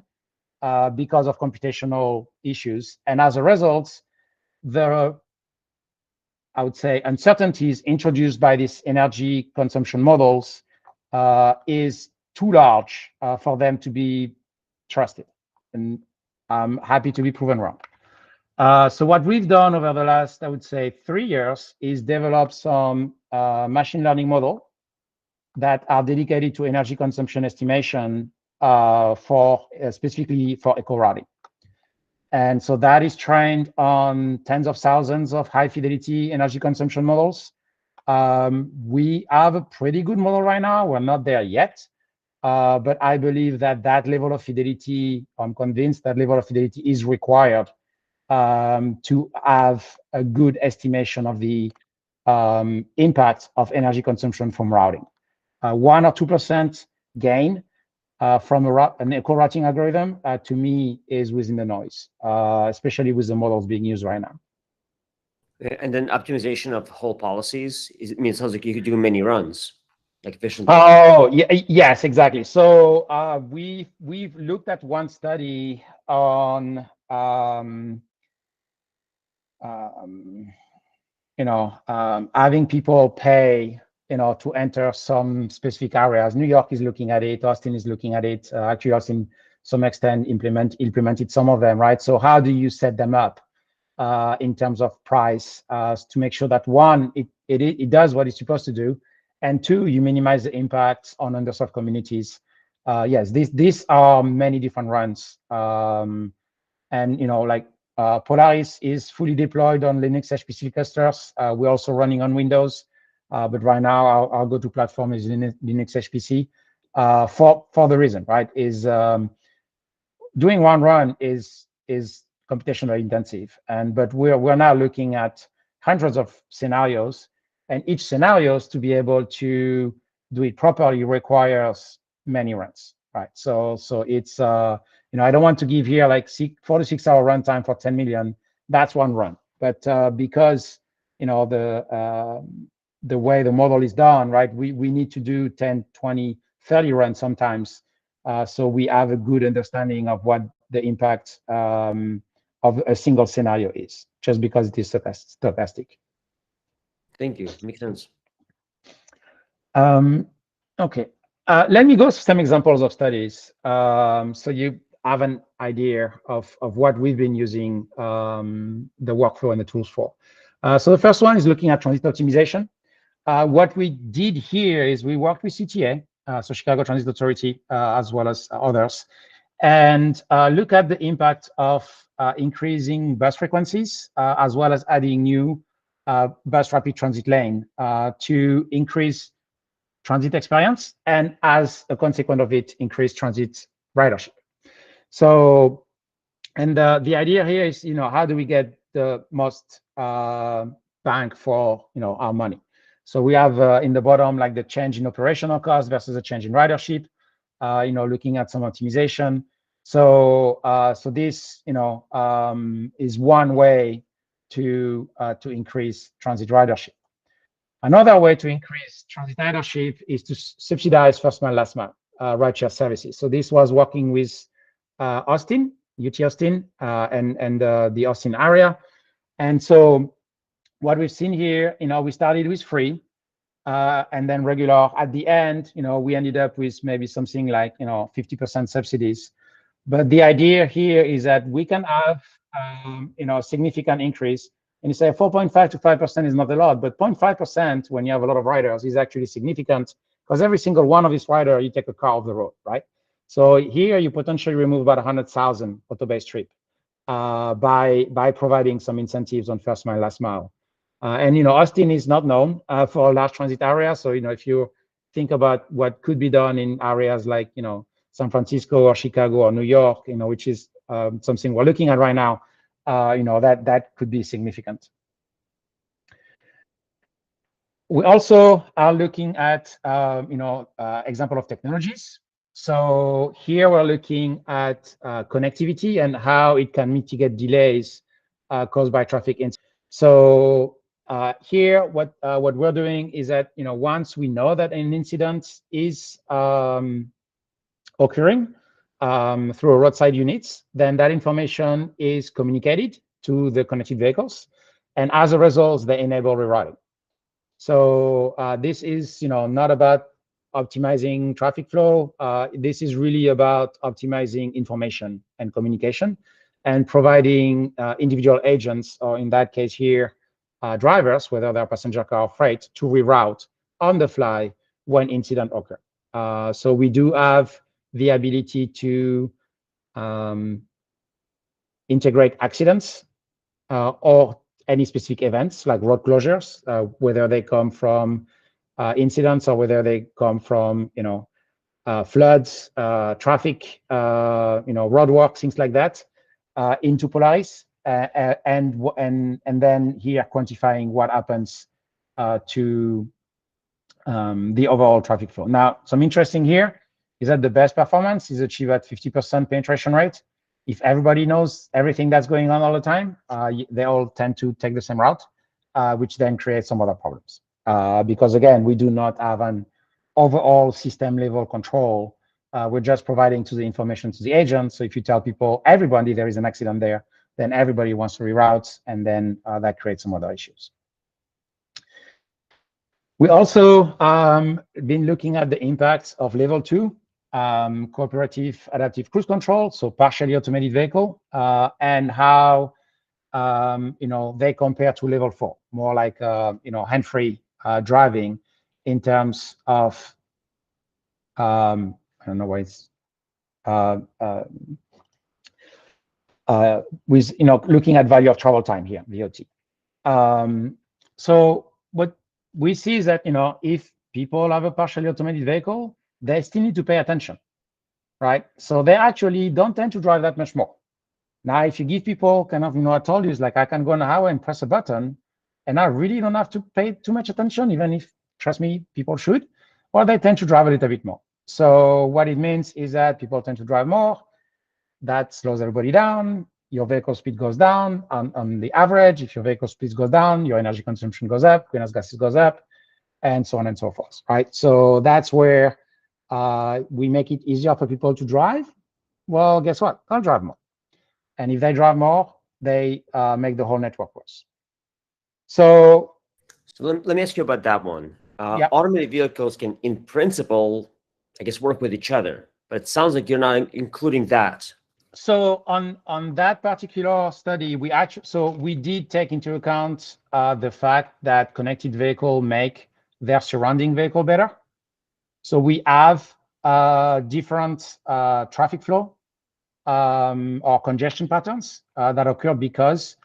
S3: because of computational issues. And as a result, the, I would say, uncertainties introduced by these energy consumption models is too large for them to be trusted. And I'm happy to be proven wrong. So what we've done over the last, I would say, 3 years is develop some machine learning model that are dedicated to energy consumption estimation specifically for eco routing. And so that is trained on tens of thousands of high fidelity energy consumption models. We have a pretty good model right now. We're not there yet, but I believe that level of fidelity, I'm convinced that level of fidelity is required to have a good estimation of the impact of energy consumption from routing. 1 or 2% gain from an eco routing algorithm, to me, is within the noise, especially with the models being used right now.
S2: And then optimization of whole policies, it sounds like you could do many runs, like efficiently.
S3: Oh, yeah, yes, exactly. So we've looked at one study on having people pay to enter some specific areas. New York is looking at it. Austin is looking at it. Actually, Austin, some extent, implemented some of them, right? So how do you set them up in terms of price to make sure that, one, it does what it's supposed to do, and two, you minimize the impacts on underserved communities? Yes, these are many different runs. And, Polaris is fully deployed on Linux HPC clusters. We're also running on Windows. But right now, our go-to platform is Linux HPC for the reason, right, is doing one run is computationally intensive. But we're now looking at hundreds of scenarios, and each scenarios, to be able to do it properly, requires many runs, right? So it's, I don't want to give here like 4 to 6 hour runtime for 10 million. That's one run. But because, the way the model is done, right, we need to do 10, 20, 30 runs sometimes. So we have a good understanding of what the impact of a single scenario is, just because it is stochastic.
S2: Thank you. Makes sense.
S3: Okay. Let me go through some examples of studies, so you have an idea of what we've been using the workflow and the tools for. So the first one is looking at transit optimization. What we did here is we worked with CTA, so Chicago Transit Authority, as well as others, and look at the impact of increasing bus frequencies, as well as adding new bus rapid transit lane to increase transit experience, and as a consequence of it, increase transit ridership. So, and the idea here is, how do we get the most bang for our money? So we have in the bottom, like the change in operational cost versus a change in ridership, looking at some optimization. So this, is one way to increase transit ridership. Another way to increase transit ridership is to subsidize first mile, last mile rideshare services. So this was working with Austin, UT Austin, and the Austin area. And so what we've seen here, we started with free and then regular. At the end, we ended up with maybe something like 50% subsidies. But the idea here is that we can have significant increase. And you say 4.5 to 5% is not a lot, but 0.5% when you have a lot of riders is actually significant, because every single one of these riders, you take a car off the road, right? So here you potentially remove about 100,000 auto-based trip. by providing some incentives on first mile, last mile. And Austin is not known for a large transit area. So if you think about what could be done in areas like San Francisco or Chicago or New York, which is something we're looking at right now, that could be significant. We also are looking at example of technologies. So here we're looking at connectivity and how it can mitigate delays caused by traffic incidents. So here, what we're doing is that once we know that an incident is occurring through roadside units, then that information is communicated to the connected vehicles, and as a result, they enable rerouting. So this is not about optimizing traffic flow. This is really about optimizing information and communication, and providing individual agents, or in that case here, drivers, whether they're passenger car or freight, to reroute on the fly when incident occur. So we do have the ability to integrate accidents or any specific events like road closures, whether they come from incidents or whether they come from floods, traffic, roadworks, things like that, into Polaris, and then here quantifying what happens to the overall traffic flow. Now, some interesting here is that the best performance is achieved at 50% penetration rate. If everybody knows everything that's going on all the time, they all tend to take the same route, which then creates some other problems. Because again, we do not have an overall system level control. We're just providing the information to the agent. So if you tell people, everybody, there is an accident there, then everybody wants to reroute, and then that creates some other issues. We also been looking at the impacts of level 2, cooperative adaptive cruise control, so partially automated vehicle, and how they compare to level 4, more like hand-free driving in terms of I don't know why it's with looking at value of travel time here, VOT. So what we see is that if people have a partially automated vehicle, they still need to pay attention, right? So they actually don't tend to drive that much more. Now, if you give people kind of, I told you, it's like I can go on the highway and press a button, and I really don't have to pay too much attention, even if, trust me, people should, or they tend to drive a little bit more. So what it means is that people tend to drive more. That slows everybody down. Your vehicle speed goes down on the average. If your vehicle speed goes down, your energy consumption goes up, greenhouse gases goes up, and so on and so forth, right? So that's where we make it easier for people to drive. Well, guess what? They'll drive more. And if they drive more, they make the whole network worse. So
S2: let me ask you about that one.
S3: Yeah.
S2: Automated vehicles can, in principle, I guess, work with each other, but it sounds like you're not including that.
S3: So on that particular study, we did take into account the fact that connected vehicle make their surrounding vehicle better. So we have different traffic flow or congestion patterns that occur because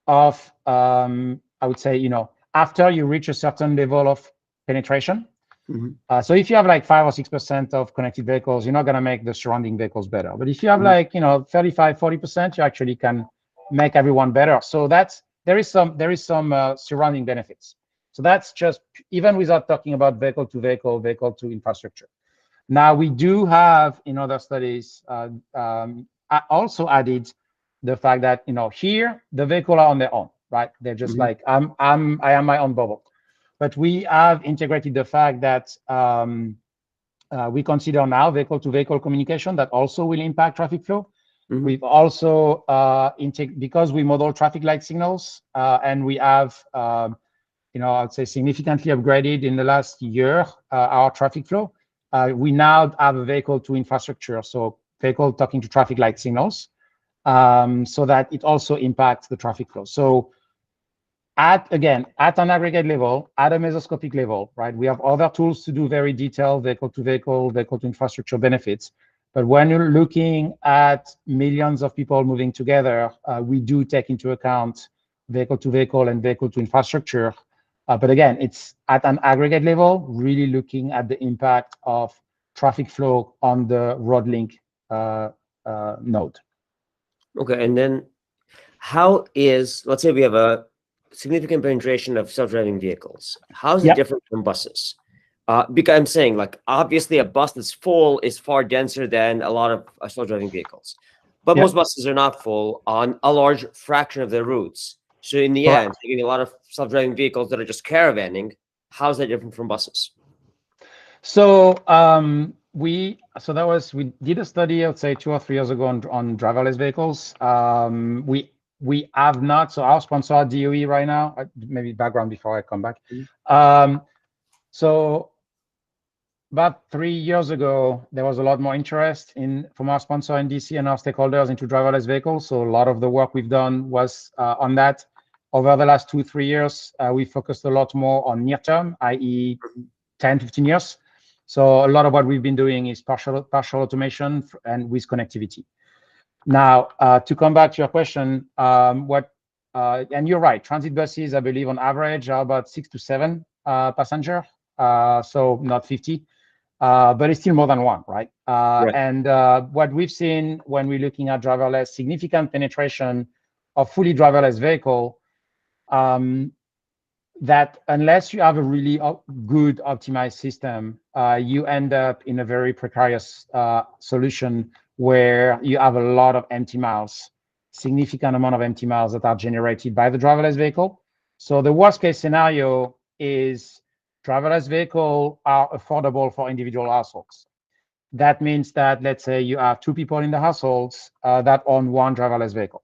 S3: of I would say after you reach a certain level of penetration.
S2: Mm-hmm.
S3: So if you have like 5 or 6% of connected vehicles, you're not going to make the surrounding vehicles better. But if you have like 35, 40%, you actually can make everyone better. So there is some surrounding benefits. So that's just even without talking about vehicle to vehicle, vehicle to infrastructure. Now we do have in other studies also added the fact that here the vehicle are on their own, right? They're just like I am my own bubble. But we have integrated the fact that we consider now vehicle-to-vehicle communication that also will impact traffic flow. Mm-hmm. We've also, because we model traffic light signals, and we have, I'd say significantly upgraded in the last year our traffic flow. We now have a vehicle-to-infrastructure, so vehicle talking to traffic light signals, so that it also impacts the traffic flow. So at an aggregate level, at a mesoscopic level, right? We have other tools to do very detailed vehicle-to-vehicle, vehicle-to-infrastructure benefits. But when you're looking at millions of people moving together, we do take into account vehicle to vehicle and vehicle to infrastructure. But again, it's at an aggregate level, really looking at the impact of traffic flow on the road link node.
S2: Okay, and then how is, let's say we have a significant penetration of self-driving vehicles. How is it different from buses? Because I'm saying, like, obviously a bus that's full is far denser than a lot of self-driving vehicles. But most buses are not full on a large fraction of their routes. So in the end, you're getting a lot of self-driving vehicles that are just caravanning. How is that different from buses?
S3: So we did a study, I'd say 2 or 3 years ago on driverless vehicles. We have not, so our sponsor DOE right now, maybe background before I come back. So about 3 years ago, there was a lot more interest from our sponsor in DC and our stakeholders into driverless vehicles. So a lot of the work we've done was on that. Over the last 2-3 years, we focused a lot more on near term, i.e. 10-15 years. So a lot of what we've been doing is partial automation and with connectivity. Now, to come back to your question, and you're right, transit buses, I believe on average are about 6 to 7 passenger, so not 50, but it's still more than one, right? And what we've seen when we're looking at driverless, significant penetration of fully driverless vehicle, that unless you have a really good optimized system, you end up in a very precarious solution where you have a lot of empty miles, significant amount of empty miles that are generated by the driverless vehicle. So the worst case scenario is driverless vehicles are affordable for individual households. That means that, let's say you have 2 people in the households that own one driverless vehicle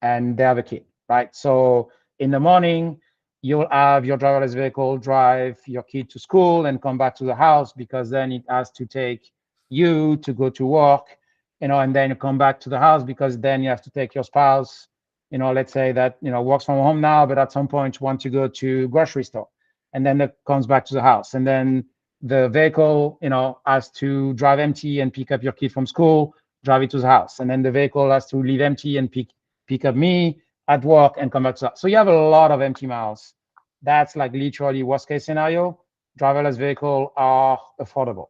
S3: and they have a kid, right? So in the morning, you'll have your driverless vehicle drive your kid to school and come back to the house, because then it has to take you to go to work, and then you come back to the house because then you have to take your spouse, let's say that, works from home now, but at some point wants to go to grocery store, and then it comes back to the house. And then the vehicle, has to drive empty and pick up your kid from school, drive it to the house. And then the vehicle has to leave empty and pick up me at work and come back to that. So you have a lot of empty miles. That's like literally worst case scenario. Driverless vehicles are affordable.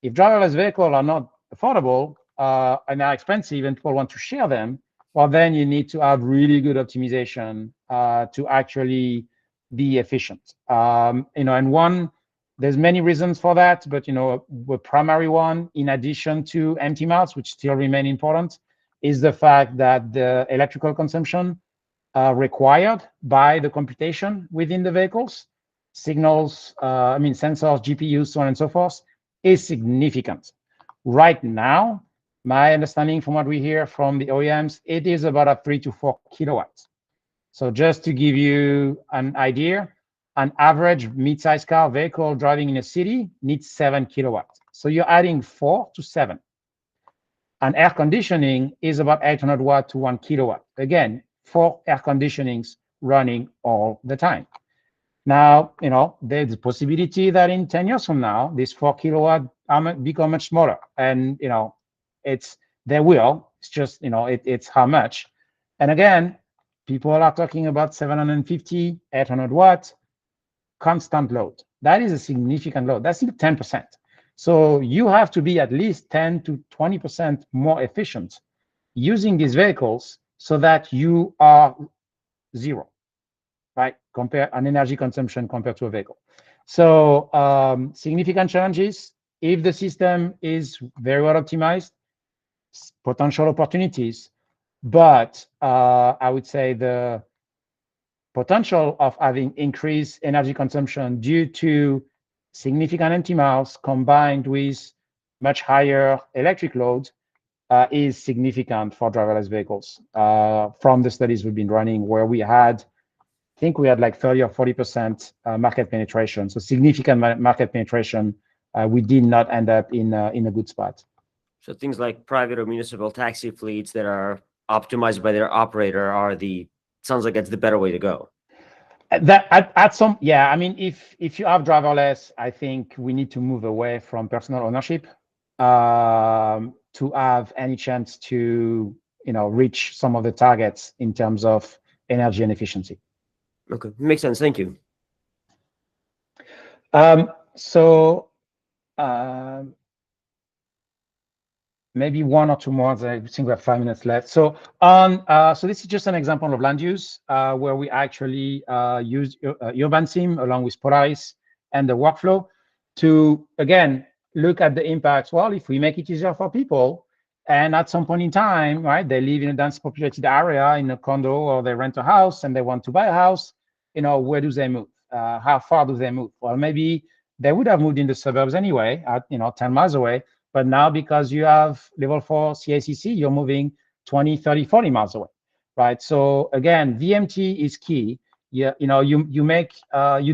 S3: If driverless vehicles are not affordable and are expensive and people want to share them, well, then you need to have really good optimization to actually be efficient. And there's many reasons for that, but the primary one, in addition to empty miles, which still remain important, is the fact that the electrical consumption required by the computation within the vehicles, signals, sensors, GPUs, so on and so forth, is significant. Right now, my understanding from what we hear from the OEMs, it is about a 3 to 4 kilowatts. So just to give you an idea, an average mid-size car vehicle driving in a city needs 7 kilowatts. So you're adding 4 to 7. And air conditioning is about 800 watt to 1 kilowatt. Again, 4 air conditionings running all the time. Now, there's a possibility that in 10 years from now, this 4 kilowatt become much smaller. And, it's just, it's how much. And again, people are talking about 750, 800 watts constant load. That is a significant load. That's 10%. So you have to be at least 10 to 20% more efficient using these vehicles so that you are zero, right? Compare an energy consumption compared to a vehicle. So significant challenges. If the system is very well optimized, potential opportunities, but I would say the potential of having increased energy consumption due to significant empty miles combined with much higher electric loads is significant for driverless vehicles. From the studies we've been running, where I think we had like 30 or 40% market penetration. So significant market penetration. We did not end up in a good spot.
S2: So things like private or municipal taxi fleets that are optimized by their operator sounds like it's the better way to go.
S3: If you have driverless, I think we need to move away from personal ownership. to have any chance to reach some of the targets in terms of energy and efficiency.
S2: Okay, makes sense. Thank you.
S3: So maybe one or two more. I think we have 5 minutes left. So so this is just an example of land use where we actually use Urban Sim along with Polaris and the workflow to, again, look at the impacts. Well, if we make it easier for people, and at some point in time, right, they live in a dense populated area in a condo, or they rent a house and they want to buy a house, where do they move? How far do they move? Well, maybe they would have moved in the suburbs anyway, at 10 miles away. But now, because you have level 4 CACC, you're moving 20, 30, 40 miles away, right? So again, VMT is key. You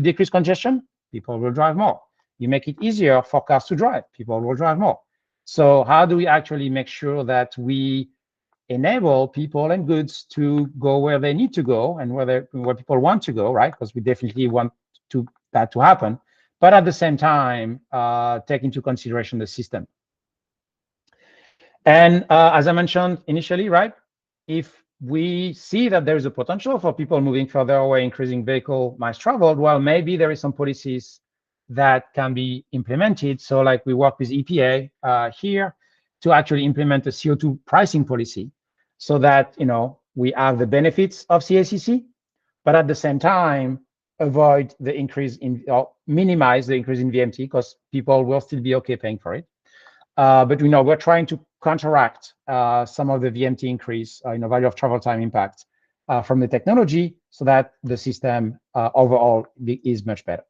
S3: decrease congestion, people will drive more. You make it easier for cars to drive, people will drive more. So how do we actually make sure that we enable people and goods to go where they need to go and where people want to go, right? Because we definitely want that to happen, but at the same time, take into consideration the system. And as I mentioned initially, right, if we see that there is a potential for people moving further away, increasing vehicle miles traveled, well, maybe there is some policies that can be implemented. So like we work with EPA here to actually implement a CO2 pricing policy so that, we have the benefits of CACC, but at the same time, avoid the increase in, or minimize the increase in VMT, because people will still be okay paying for it. But we're trying to counteract some of the VMT increase, value of travel time impact from the technology, so that the system overall is much better.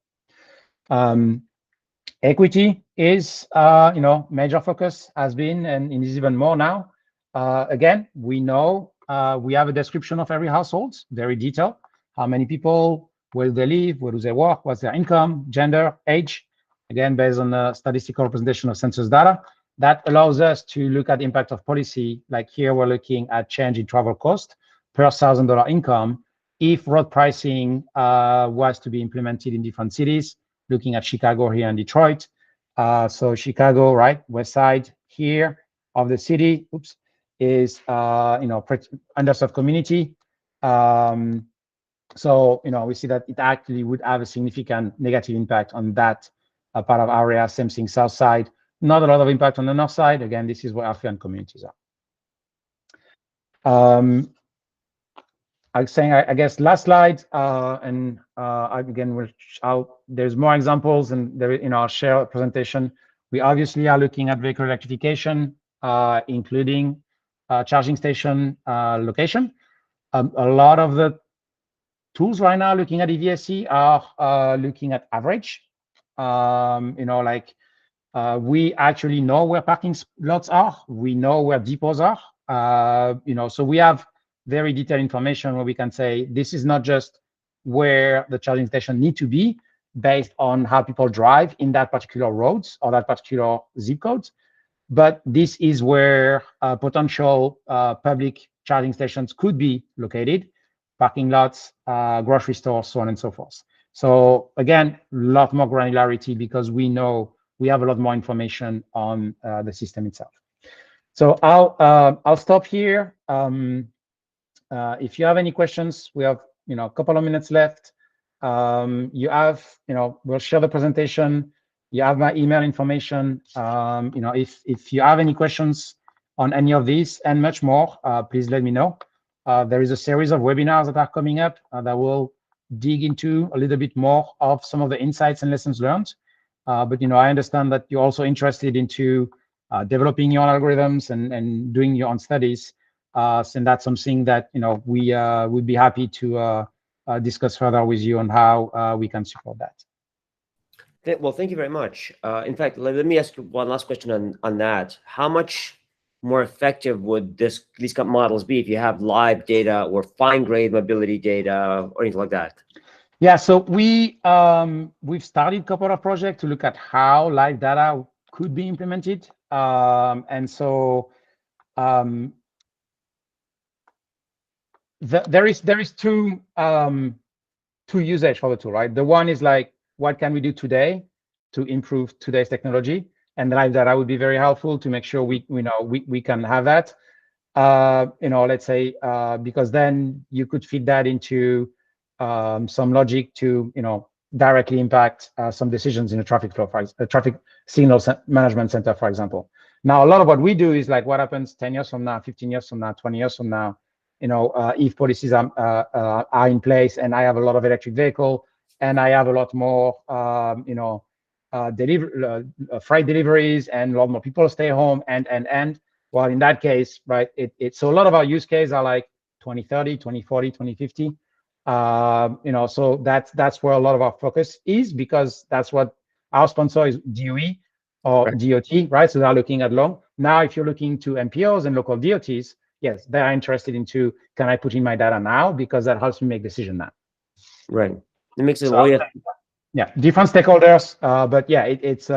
S3: Equity is, major focus, has been, and is even more now. Again, we know we have a description of every household, very detailed. How many people, where do they live, where do they work, what's their income, gender, age, again, based on the statistical representation of census data. That allows us to look at the impact of policy. Like here, we're looking at change in travel cost per $1,000 income if road pricing was to be implemented in different cities, looking at Chicago here and Detroit. So Chicago, right, west side here of the city, is, underserved community. So, we see that it actually would have a significant negative impact on that part of area. Same thing, south side. Not a lot of impact on the north side. Again, this is where affluent communities are. I was saying, I guess, last slide, and again, there's more examples, and there, I'll share a presentation. We obviously are looking at vehicle electrification, including charging station location. A lot of the tools right now looking at EVSE are looking at average. We actually know where parking lots are. We know where depots are. So we have very detailed information where we can say this is not just where the charging station need to be based on how people drive in that particular roads or that particular zip codes, but this is where potential public charging stations could be located, parking lots, grocery stores, so on and so forth. So again, a lot more granularity because we know we have a lot more information on the system itself. So I'll stop here. If you have any questions, we have a couple of minutes left. We'll share the presentation. You have my email information. If you have any questions on any of these and much more, please let me know. There is a series of webinars that are coming up that will dig into a little bit more of some of the insights and lessons learned. But I understand that you're also interested into developing your own algorithms and doing your own studies. And that's something that we would be happy to discuss further with you on how we can support that.
S2: Well, thank you very much. In fact, let me ask you one last question on that. How much more effective would these models be if you have live data or fine-grained mobility data or anything like that?
S3: Yeah, so we've started a couple of projects to look at how live data could be implemented. And so there is two usage for the tool, right? The one is like, what can we do today to improve today's technology? and live data would be very helpful to make sure we can have that. Let's say, because then you could feed that into some logic to, directly impact some decisions in a traffic flow, traffic signal management center, for example. Now, a lot of what we do is like what happens 10 years from now, 15 years from now, 20 years from now, if policies are in place and I have a lot of electric vehicle and I have a lot more, freight deliveries and a lot more people stay home and well, in that case, right, so a lot of our use cases are like 2030, 2040, 2050. So that's where a lot of our focus is, because that's what our sponsor is, DOE or
S2: Right.
S3: DOT, right? So they're looking at long. Now, if you're looking to MPOs and local DOTs, yes, they're interested into, can I put in my data now? Because that helps me make decision now.
S2: Right. It makes it,
S3: So, yeah, different stakeholders, but yeah, it's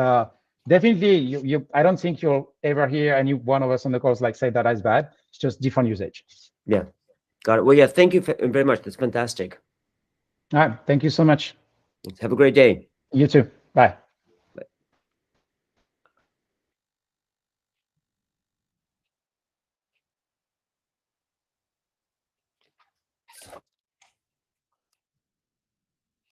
S3: definitely, I don't think you'll ever hear any one of us on the calls like say that is bad. It's just different usage.
S2: Yeah, got it. Well, yeah, thank you very much. That's fantastic.
S3: All right, thank you so much.
S2: Have a great day.
S3: You too. Bye.